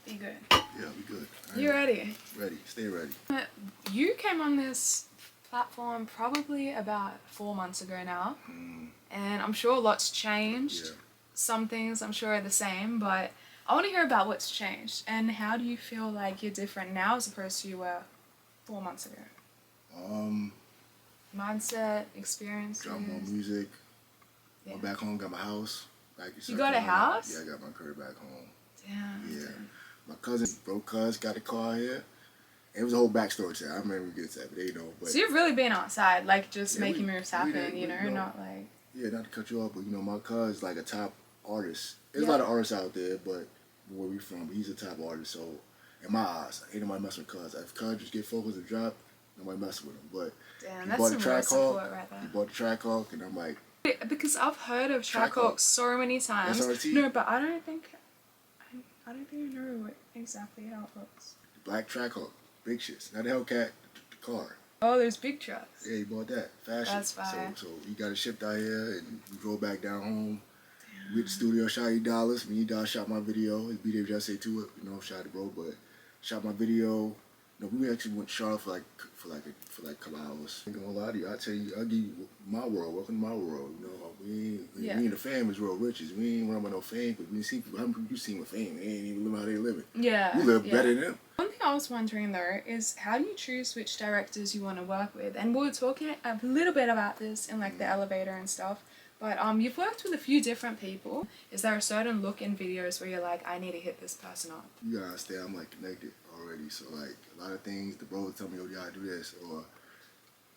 You good? Yeah, we good. You ready? Ready. Stay ready. You came on this platform probably about 4 months ago now, and I'm sure lots changed. Yeah. Some things I'm sure are the same, but I want to hear about what's changed and how do you feel like you're different now as opposed to you were 4 months ago? Mindset, experiences. Drop more music. Yeah. Went back home, got my house. You got a house? Yeah, I got my crib back home. Damn. Yeah. My cousin, got a car here. It was a whole backstory to that. I remember we get to that, but they know. But So you've really been outside, like just yeah, making moves happen, we not like... Yeah, not to cut you off, but my cousin's like a top artist. There's a lot of artists out there, but where we from, he's a top artist. So in my eyes, ain't nobody messing with Cuz. If Cuz just get focused and drop, nobody messing with him. But damn, that's some real support right there. He bought the Trackhawk, and I'm like... Because I've heard of Trackhawk so many times. SRT? No, but I don't think I know exactly how it looks. The black Trackhawk, big shits. Not the Hellcat, the car. Oh, there's big trucks. Yeah, he bought that. Fashion. That's fire. So he got it shipped out here, and we drove back down home. Damn. We at the studio, shot $8. Me and shot my video. His video just say to it, shot it, bro. But shot my video. We actually went to Charlotte for a couple hours. I ain't gonna lie to you. I'll give you my world. Welcome to my world. We in the fam is real riches. We ain't running with no fame, but we see people. How many people you seen with fame? They ain't even living how they living. Yeah. We live better than them. One thing I was wondering though is how do you choose which directors you want to work with? And we were talking a little bit about this in like the elevator and stuff. But you've worked with a few different people. Is there a certain look in videos where you're like, I need to hit this person up? You gotta understand, I'm like connected already. So like a lot of things, the bro would tell me, yo, you gotta do this. Or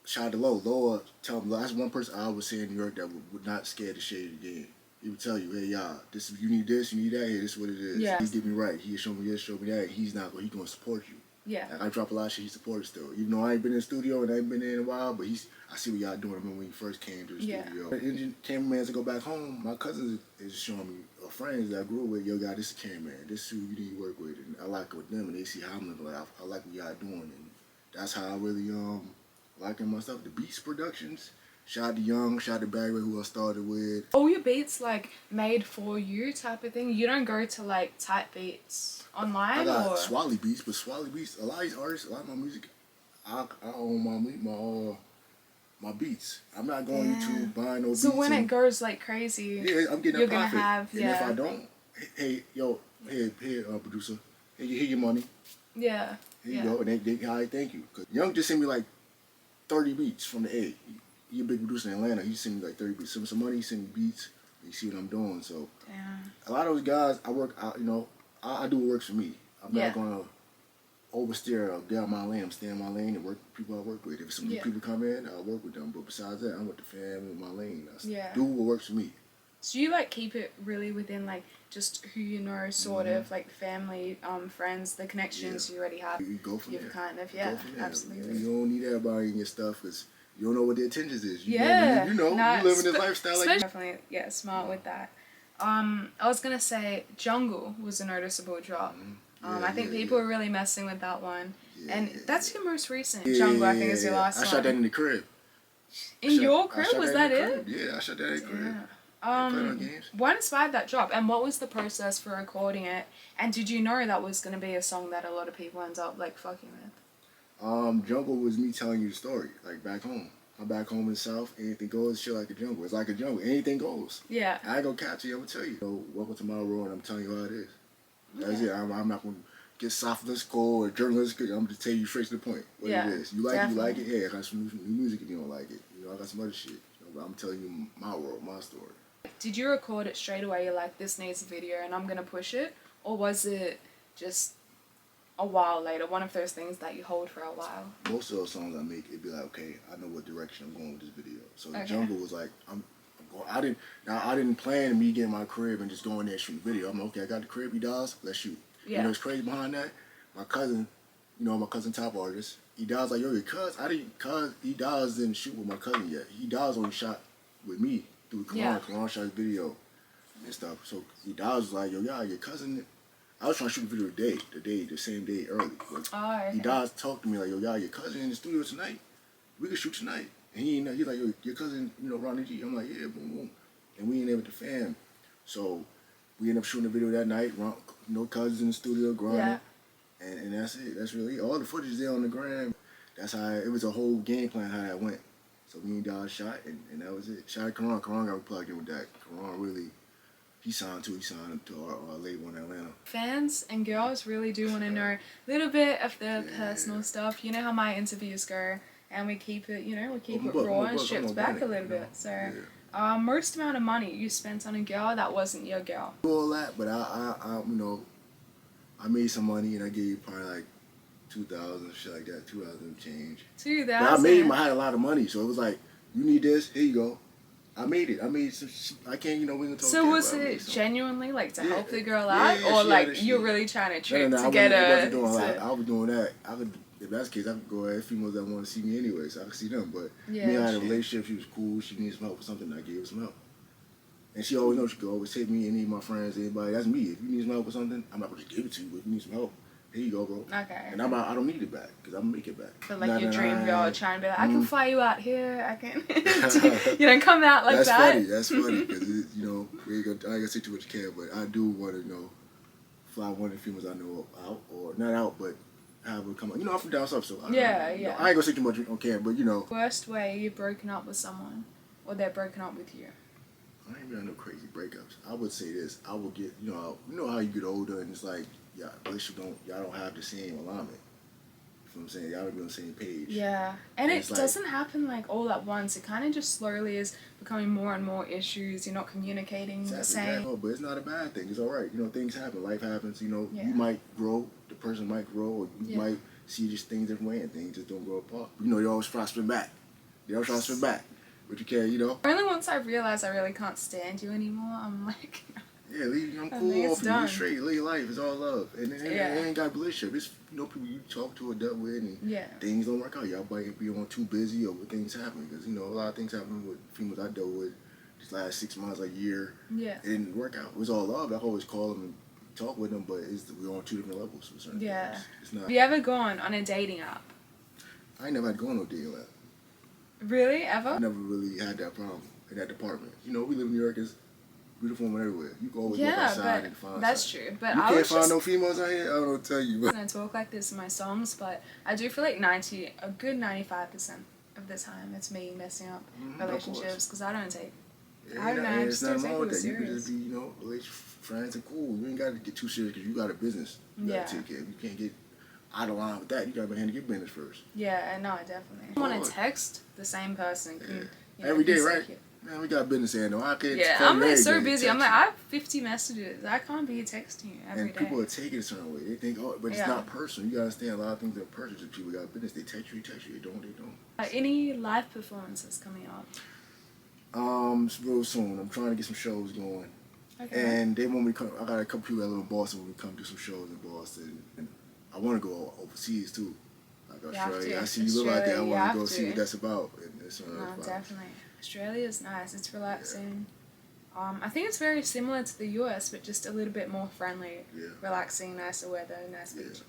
shout out to Low tell me, that's one person I would say in New York that would not scared to shade the game. He would tell you, hey, y'all, you need this, you need that, hey, this is what it is. Yeah. He get me right. He show me this, show me that. He's gonna support you. Yeah. Like I drop a lot of shit, he supports still. Even though I ain't been in the studio and I ain't been there in a while, but I see what y'all doing. I remember when he first came to the studio. The engine cameraman to go back home, my cousin is showing me friends that I grew up with, yo, God, this is a cameraman. This is who you need to work with. And I like it with them, and they see how I'm living. Like, I like what y'all doing. And that's how I really liking my stuff. The Beats Productions. Shout out to Young, shout out to Barry, who I started with. All your beats like made for you type of thing? You don't go to like type beats online? I got Swally Beats, but Swally Beats, a lot of these artists, a lot of my music, I own my beats. I'm not going to buy no beats. So when it goes like crazy, I'm getting you're a profit. Gonna have, and if I don't, hey, yo, here, producer, here your money. Yeah. Here you go, and they thank you. Cause Young just sent me like 30 beats from the A. He a big producer in Atlanta. He sent me like 30 beats. Send me some money, he sent me beats. You see what I'm doing. So a lot of those guys, I work out. I do what works for me. I'm not gonna oversteer or get out my lane. I'm staying in my lane and work with people I work with. If some new people come in, I'll work with them. But besides that, I'm with the family, my lane. I do what works for me. So you like keep it really within like just who you know, sort of like family, friends, the connections you already have. You go from there. Kind of, absolutely. You don't need everybody in your stuff because you don't know what their intentions is. You you live in this lifestyle like you. Definitely, smart with that. I was gonna say Jungle was a noticeable drop. I think people are really messing with that one. And that's your most recent. Jungle, I think, is your last one. I shot that in the crib. In your crib? Was that it? Yeah, I shot that in the crib. What inspired that drop? And what was the process for recording it? And did you know that was going to be a song that a lot of people end up, like, fucking with? Jungle was me telling you the story, like, back home. I'm back home in the South. Anything goes, shit like a jungle. It's like a jungle. Anything goes. Yeah. I ain't gonna catch you. I'm gonna tell you. Welcome to my world, and I'm telling you how it is. That's it. I'm not gonna get sophistical or journalistic. I'm gonna tell you straight to the point what it is. You like it? Yeah, I got some new music if you don't like it. I got some other shit. But I'm telling you my world, my story. Did you record it straight away? You're like, this needs a video and I'm gonna push it? Or was it just a while later, one of those things that you hold for a while? Most of those songs I make, it'd be like, okay, I know what direction I'm going with this video. So the Jungle was like, I didn't plan me getting my crib and just going there and shooting a video. I'm like, okay, I got the crib, $, let's shoot. Yeah. You know what's crazy behind that? My cousin, my cousin top artist, $, like, yo, your $, didn't shoot with my cousin yet. $, only shot with me through Kalon. Kalon shot his video and stuff. So $, was like, yo, your cousin. I was trying to shoot the video the same day early. He talked to me like, yo, your cousin in the studio tonight. We can shoot tonight. And he's like, yo, your cousin, Ronnie G. I'm like, yeah, boom, boom. And we ain't there with the fam. So we ended up shooting a video that night. Cousins in the studio grinding. Yeah. And that's it. That's really it. All the footage there on the gram. That's how it was a whole game plan how that went. So me and Dawes shot, and that was it. Shot at Karan. Karan got plugged in with that. Karan really, he signed to our label in Atlanta. Fans and girls really do want to know a little bit of the personal stuff. You know how my interviews go, and we keep it, raw and stripped back a little bit. So, most amount of money you spent on a girl that wasn't your girl. All that, but I made some money, and I gave probably like 2,000, shit like that, 2,000 change. 2,000. But I had a lot of money, so it was like, you need this, here you go. I made it. I made some. I can't, we gonna talk. So was it genuinely like to help the girl out, or like you're really trying to trick to get her? I was doing that. I could, if that's the case, I could go ahead. Females that want to see me anyway, so I could see them. But me, I had a relationship. She was cool. She needed some help with something. I gave her some help. And she always knows she could always take me, any of my friends, anybody. That's me. If you need some help with something, I'm not gonna just give it to you. But if you need some help, here you go, bro. Okay. And I don't need it back because I'm gonna make it back. But like your dream girl trying to be like, I can fly you out here. I can, come out like that. That's funny because I ain't gonna say too much can, but I do want to fly one of the females I know out, or not out, but have her come out. I'm from down south, so I ain't gonna say too much on can, but Worst way you've broken up with someone, or they're broken up with you. I ain't got no crazy breakups. I would say this. I would get, how you get older and it's like, y'all don't have the same alignment. You know what I'm saying? Y'all don't be on the same page. Yeah. And it doesn't happen like all at once. It kind of just slowly is becoming more and more issues. You're not communicating the same. But it's not a bad thing. It's all right. Things happen. Life happens. You might grow. The person might grow. Or you might see just things different way and things just don't grow apart. You always try to spin back. But you can't, Only once I realized I really can't stand you anymore, I'm like... Yeah, I'm cool off you. Straight, live your life. It's all love. And it ain't got a relationship. It's, people you talk to or dealt with and things don't work out. Y'all might be on too busy or things happen. Because, a lot of things happen with females I dealt with this last 6 months, a year. Yeah. It didn't work out. It was all love. I always call them and talk with them, but we're on two different levels with certain things. It's not... Have you ever gone on a dating app? I ain't never had to go on no dating app. Really? Ever? I never really had that problem in that department. We live in New York. It's beautiful women everywhere. You can always look outside and find that's true. But you can't find no females out here? I don't know what to tell you. I don't talk like this in my songs, but I do feel like a good 95% of the time it's me messing up relationships because I don't take... I don't know, I just don't take it serious. You can just be, friends and cool. You ain't got to get too serious because you got a business you got to take care of. You can't get out of line with that. You got to handle your business first. Yeah, no, definitely. I want to text the same person. Every day, right? Man, we got business to handle. I'm like so busy. I'm like, I have 50 messages. I can't be texting you every day. And people are taking it a certain way. They think, but it's not personal. You got to understand a lot of things are personal. People got business. They text you. They don't. Any live performances coming up? Real soon. I'm trying to get some shows going. Okay. And they want me to come. I got a couple people that live in Boston. Want me to come do some shows in Boston. And I want to go overseas too. Like Australia. I see you live out there. I want to go see what that's about. No, definitely. Australia is nice. It's relaxing. I think it's very similar to the US, but just a little bit more friendly. Yeah. Relaxing, nicer weather, nice beaches.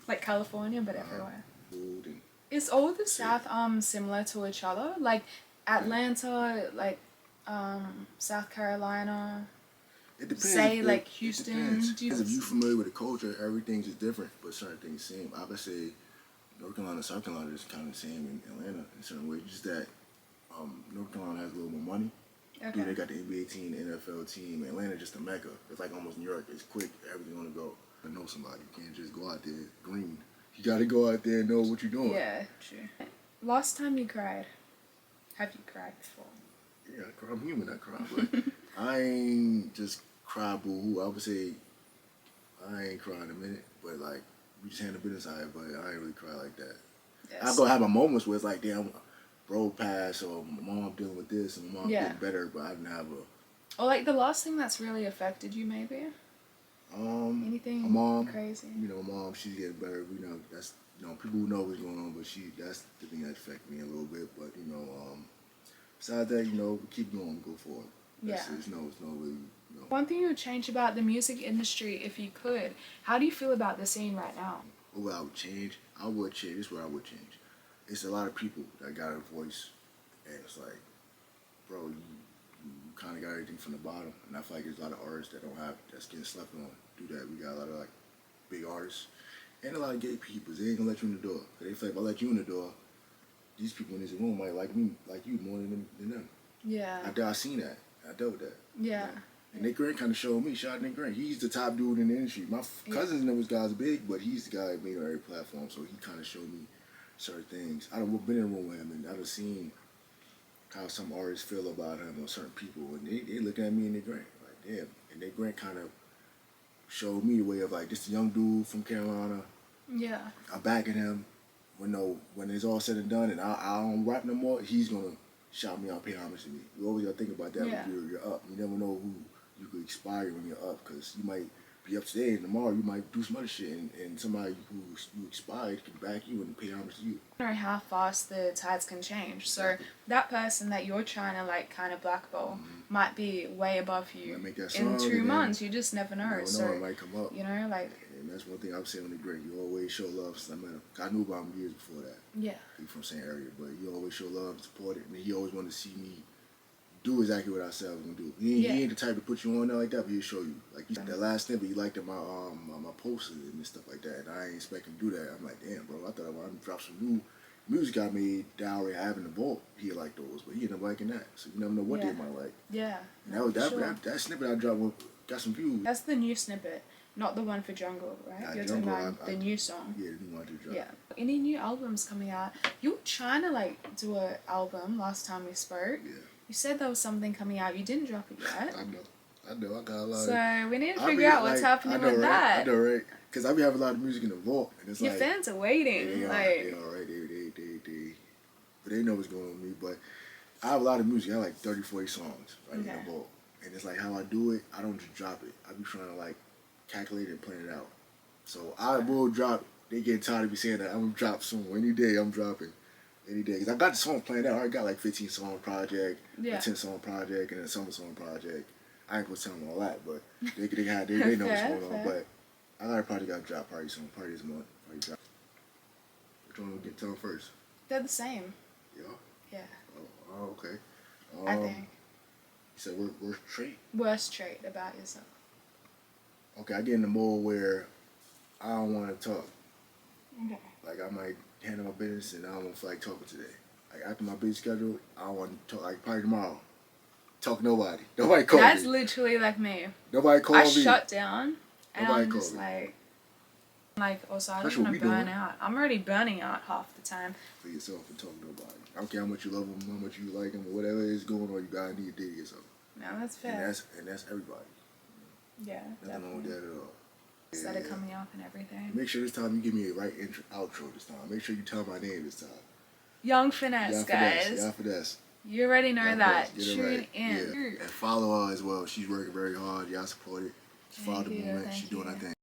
Like California, but everywhere. Food and is all the South similar to each other? Like Atlanta, like South Carolina. It depends. Say like Houston. If you're familiar with the culture, everything's just different, but certain things same. I would say North Carolina, South Carolina is kind of the same in Atlanta in certain ways. Just that North Carolina has a little more money. Okay. Dude, they got the NBA team, the NFL team. Atlanta just a mecca. It's like almost New York. It's quick. Everything on the go. To know somebody, you can't just go out there green. You got to go out there and know what you're doing. Yeah, true. Last time you cried, have you cried before? Yeah, I'm human. I cry, but I ain't just cry boo-hoo. I would say I ain't crying in a minute, but like we just handle business out here, but I ain't really cry like that. Yes. I go have my moments where it's like, damn, bro passed, or my mom dealing with this, and my mom getting better, but I didn't have a... Or like the last thing that's really affected you, maybe? Anything my mom, crazy? Mom, she's getting better. That's, people who know what's going on, but that's the thing that affected me a little bit. But, besides that, we keep going, go forward. It's no really, One thing you would change about the music industry, if you could, how do you feel about the scene right now? What I would change? I would change. This is what I would change. It's a lot of people that got a voice, and it's like, bro, you kind of got everything from the bottom, and I feel like there's a lot of artists that don't have that's getting slept on. Do that. We got a lot of like big artists and a lot of gay people. They ain't gonna let you in the door. They feel like if I let you in the door, these people in this room might like me, like you more than them. Yeah. I seen that. I dealt with that. Yeah. And Nick Grant kind of showed me. Shout out Nick Grant. He's the top dude in the industry. My cousins know this guy's big, but he's the guy that made on every platform. So he kind of showed me certain things. I've been in a room with him, and I've seen how some artists feel about him or certain people, and they look at me and Nick Grant like, damn. And Nick Grant kind of showed me the way of like, this young dude from Carolina. Yeah. I'm backing him. When it's all said and done, and I don't rap no more, he's gonna shout me out, pay homage to me. You always gotta think about that when you're up. You never know who you could inspire when you're up, because you might be up today and tomorrow you might do some other shit, and somebody who you inspired can back you and pay homage to you. Know how fast the tides can change. So that person that you're trying to like kind of blackball might be way above you in 2 months. You just never know. So it might come up. You know, like. And that's one thing I was saying on the Grant. You always show love. I knew about him years before that. Yeah. He's from the same area, but he always show love and support it. And he always wanted to see me do exactly what I said I was gonna do. He ain't the type to put you on there like that, but he'll show you. Like that last snippet, he liked my posters and stuff like that. And I ain't expect him to do that. I'm like, damn, bro. I thought when I dropped some new music I made that I already have in the vault, he'd like those, but he ended up liking that. So you never know what they might like. Yeah. And that snippet I dropped got some views. That's the new snippet. Not the one for Jungle, right? You're talking about the new song. Yeah, the new one I did drop. Yeah. Any new albums coming out? You were trying to like do an album last time we spoke. Yeah. You said there was something coming out. You didn't drop it yet. I know. I got a lot. So we need to figure out what's happening with that. I know, right? Because I be having a lot of music in the vault, and it's your fans are waiting. They all right. But they know what's going on with me. But I have a lot of music. I have like 30, 40 songs in the vault, and it's like how I do it. I don't just drop it. I be trying to like calculate it and plan it out. So I will drop. They get tired of me saying that I'm gonna drop soon. Any day I'm dropping. Any day. Cause I got the song planned out. I already got like 15 song project, a 10 song project, and a summer song project. I ain't gonna tell them all that, but they know what's going on. But I got a project got to drop probably soon. Probably this month. Which one will get tell them first? They're the same. Yeah. Yeah. Oh, okay. I think. You said worst trait? Worst trait about yourself. Okay, I get in the mode where I don't want to talk. Okay. Like I might handle my business and I don't want to feel like talking today. Like after my busy schedule, I don't want to talk. Like probably tomorrow, talk to nobody. Nobody call me. That's literally like me. Nobody call me. I shut down and Nobody I'm just me. like also I don't want to burn out. I'm already burning out half the time. For yourself and talk to nobody. I don't care how much you love them, how much you like them, or whatever is going on. You gotta need to do yourself. No, that's fair. And that's everybody. Yeah, nothing wrong with that at all. Instead of coming up and everything. Make sure this time you give me a right outro this time. Make sure you tell my name this time. Young Finesse, guys. Yaa Finesse. You already know that. Tune in. Yeah. And follow her as well. She's working very hard. Y'all support it. Follow the movement. She's doing her thing.